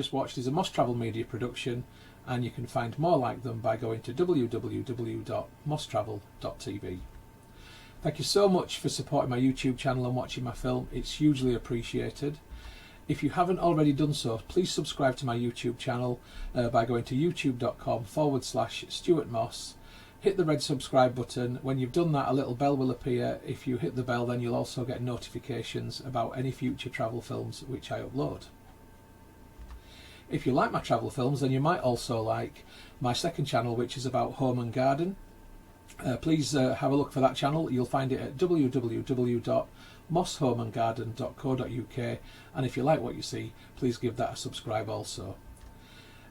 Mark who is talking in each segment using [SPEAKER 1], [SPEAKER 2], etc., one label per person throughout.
[SPEAKER 1] just watched is a Moss Travel Media production, and you can find more like them by going to www.mosstravel.tv. Thank you so much for supporting my YouTube channel and watching my film. It's hugely appreciated. If you haven't already done so, please subscribe to my YouTube channel by going to youtube.com/stuartmoss. Hit the red subscribe button. When you've done that, a little bell will appear. If you hit the bell, then you'll also get notifications about any future travel films which I upload. If you like my travel films, then you might also like my second channel, which is about home and garden. Please have a look for that channel. You'll find it at www.mosshomeandgarden.co.uk, and if you like what you see, please give that a subscribe also.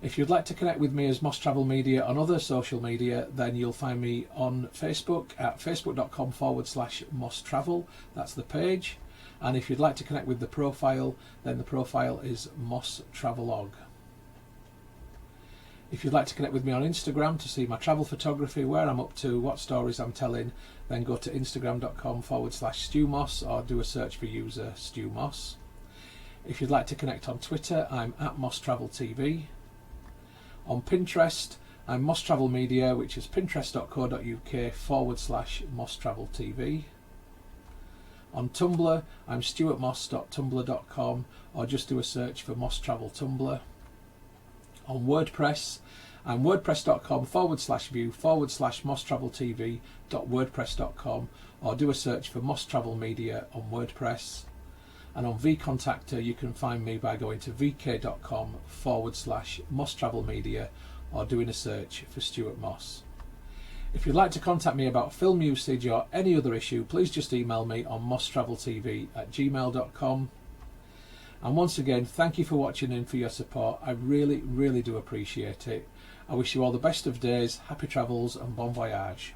[SPEAKER 1] If you'd like to connect with me as Moss Travel Media on other social media, then you'll find me on Facebook at facebook.com/Moss Travel. That's the page. And if you'd like to connect with the profile, then the profile is Moss Travelog. If you'd like to connect with me on Instagram to see my travel photography, where I'm up to, what stories I'm telling, then go to instagram.com/StuMoss or do a search for user StuMoss. If you'd like to connect on Twitter, I'm at Moss Travel TV. On Pinterest, I'm Moss Travel Media, which is pinterest.co.uk/Moss Travel TV. On Tumblr, I'm stuartmoss.tumblr.com, or just do a search for Moss Travel Tumblr. On WordPress, I'm wordpress.com/view/MossTravelTV.wordpress.com, or do a search for Moss Travel Media on WordPress. And on vContactor, you can find me by going to vk.com/Moss Travel Media, or doing a search for Stuart Moss. If you'd like to contact me about film usage or any other issue, please just email me on mosstraveltv@gmail.com. And once again, thank you for watching and for your support. I really, really do appreciate it. I wish you all the best of days, happy travels and bon voyage.